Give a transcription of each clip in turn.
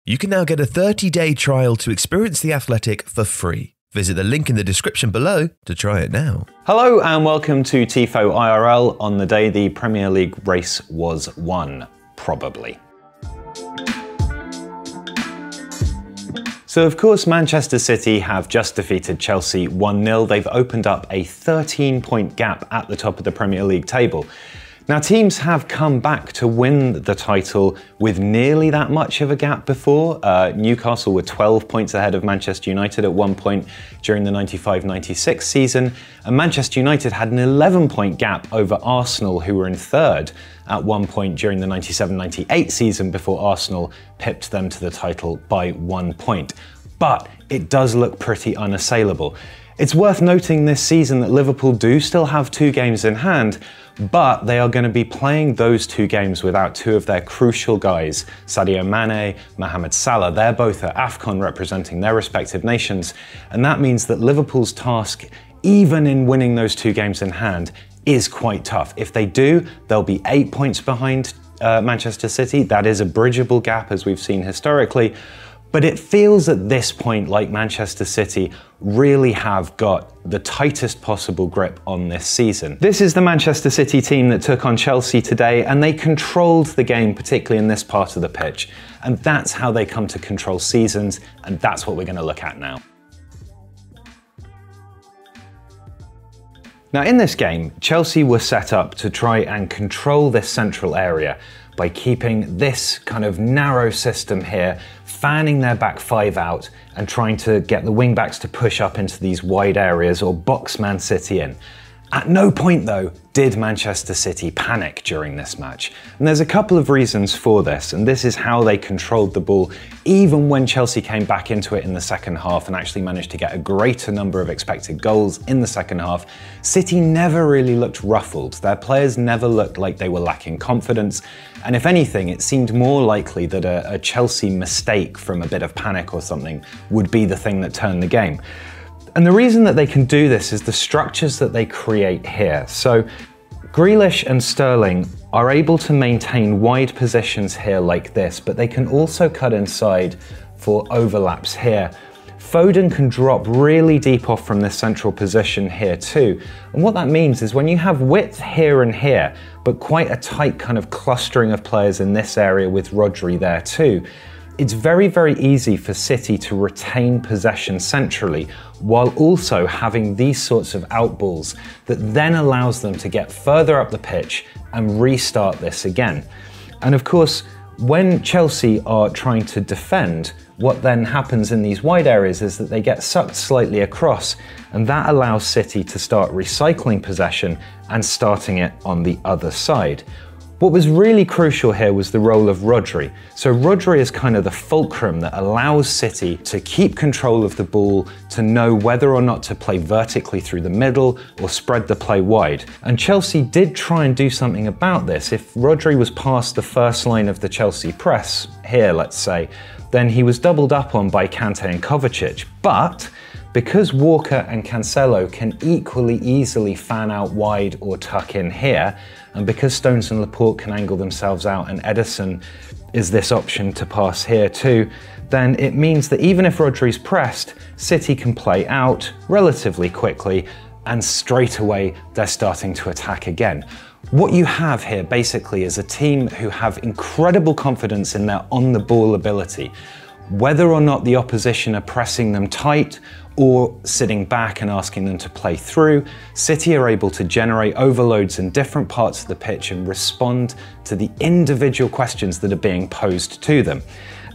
You can now get a 30-day trial to experience The Athletic for free. Visit the link in the description below to try it now. Hello and welcome to Tifo IRL on the day the Premier League race was won, probably. So of course Manchester City have just defeated Chelsea 1-0. They've opened up a 13-point gap at the top of the Premier League table. Now teams have come back to win the title with nearly that much of a gap before. Newcastle were 12 points ahead of Manchester United at one point during the 95-96 season, and Manchester United had an 11-point gap over Arsenal, who were in third at one point during the 97-98 season before Arsenal pipped them to the title by 1 point. But it does look pretty unassailable. It's worth noting this season that Liverpool do still have 2 games in hand, but they are going to be playing those 2 games without 2 of their crucial guys, Sadio Mane, Mohamed Salah. They're both at AFCON representing their respective nations, and that means that Liverpool's task, even in winning those 2 games in hand, is quite tough. If they do, they'll be 8 points behind Manchester City. That is a bridgeable gap, as we've seen historically. But it feels at this point like Manchester City really have got the tightest possible grip on this season. This is the Manchester City team that took on Chelsea today, and they controlled the game, particularly in this part of the pitch. And that's how they come to control seasons, and that's what we're going to look at now. Now in this game, Chelsea were set up to try and control this central area by keeping this kind of narrow system here, fanning their back 5 out and trying to get the wing-backs to push up into these wide areas or box Man City in. At no point though did Manchester City panic during this match. And there's a couple of reasons for this, and this is how they controlled the ball even when Chelsea came back into it in the second half and actually managed to get a greater number of expected goals in the second half. City never really looked ruffled. Their players never looked like they were lacking confidence, and if anything, it seemed more likely that a Chelsea mistake from a bit of panic or something would be the thing that turned the game. And the reason that they can do this is the structures that they create here. So Grealish and Sterling are able to maintain wide positions here like this, but they can also cut inside for overlaps here. Foden can drop really deep off from this central position here too. And what that means is when you have width here and here, but quite a tight kind of clustering of players in this area with Rodri there too, it's very, very easy for City to retain possession centrally while also having these sorts of outballs that then allows them to get further up the pitch and restart this again. And of course, when Chelsea are trying to defend, what then happens in these wide areas is that they get sucked slightly across, and that allows City to start recycling possession and starting it on the other side. What was really crucial here was the role of Rodri. So Rodri is kind of the fulcrum that allows City to keep control of the ball, to know whether or not to play vertically through the middle or spread the play wide. And Chelsea did try and do something about this. If Rodri was past the first line of the Chelsea press, here let's say, then he was doubled up on by Kante and Kovacic. But because Walker and Cancelo can equally easily fan out wide or tuck in here, and because Stones and Laporte can angle themselves out and Ederson is this option to pass here too, then it means that even if Rodri's pressed, City can play out relatively quickly and straight away they're starting to attack again. What you have here basically is a team who have incredible confidence in their on-the-ball ability. Whether or not the opposition are pressing them tight or sitting back and asking them to play through, City are able to generate overloads in different parts of the pitch and respond to the individual questions that are being posed to them.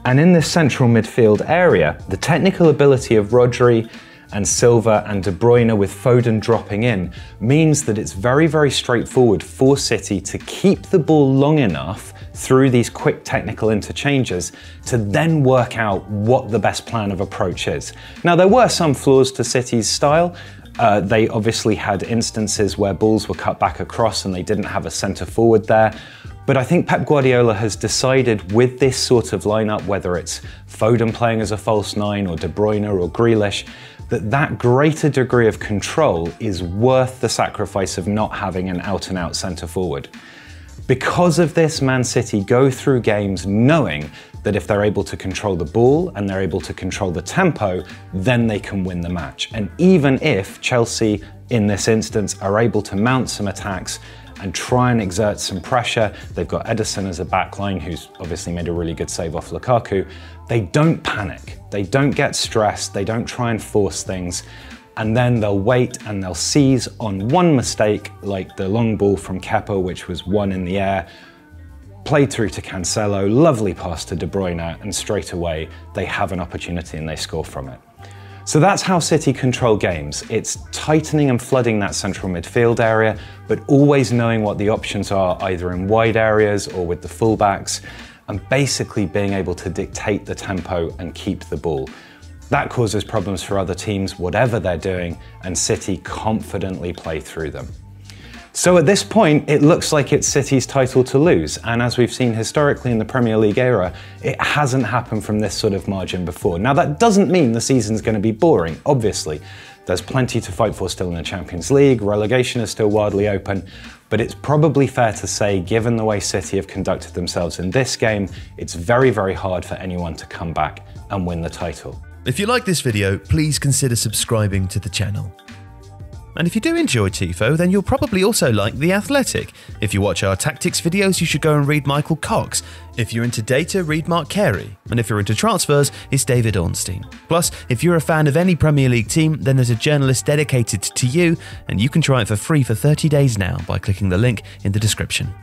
And in this central midfield area, the technical ability of Rodri and Silva and De Bruyne with Foden dropping in means that it's very, very straightforward for City to keep the ball long enough through these quick technical interchanges to then work out what the best plan of approach is. Now, there were some flaws to City's style. They obviously had instances where balls were cut back across and they didn't have a centre forward there. But I think Pep Guardiola has decided with this sort of lineup, whether it's Foden playing as a false nine or De Bruyne or Grealish, that greater degree of control is worth the sacrifice of not having an out-and-out centre forward. Because of this, Man City go through games knowing that if they're able to control the ball and they're able to control the tempo, then they can win the match. And even if Chelsea, in this instance, are able to mount some attacks and try and exert some pressure, they've got Ederson as a backline who's obviously made a really good save off Lukaku, they don't panic, they don't get stressed, they don't try and force things, and then they'll wait and they'll seize on one mistake, like the long ball from Kepa, which was won in the air, played through to Cancelo, lovely pass to De Bruyne, and straight away they have an opportunity and they score from it. So that's how City control games. It's tightening and flooding that central midfield area, but always knowing what the options are, either in wide areas or with the fullbacks, and basically being able to dictate the tempo and keep the ball. That causes problems for other teams, whatever they're doing, and City confidently play through them. So at this point, it looks like it's City's title to lose, and as we've seen historically in the Premier League era, it hasn't happened from this sort of margin before. Now that doesn't mean the season's going to be boring, obviously. There's plenty to fight for still in the Champions League, relegation is still wildly open, but it's probably fair to say, given the way City have conducted themselves in this game, it's very, very hard for anyone to come back and win the title. If you like this video, please consider subscribing to the channel. And if you do enjoy Tifo, then you'll probably also like The Athletic. If you watch our tactics videos, you should go and read Michael Cox. If you're into data, read Mark Carey. And if you're into transfers, it's David Ornstein. Plus, if you're a fan of any Premier League team, then there's a journalist dedicated to you, and you can try it for free for 30 days now by clicking the link in the description.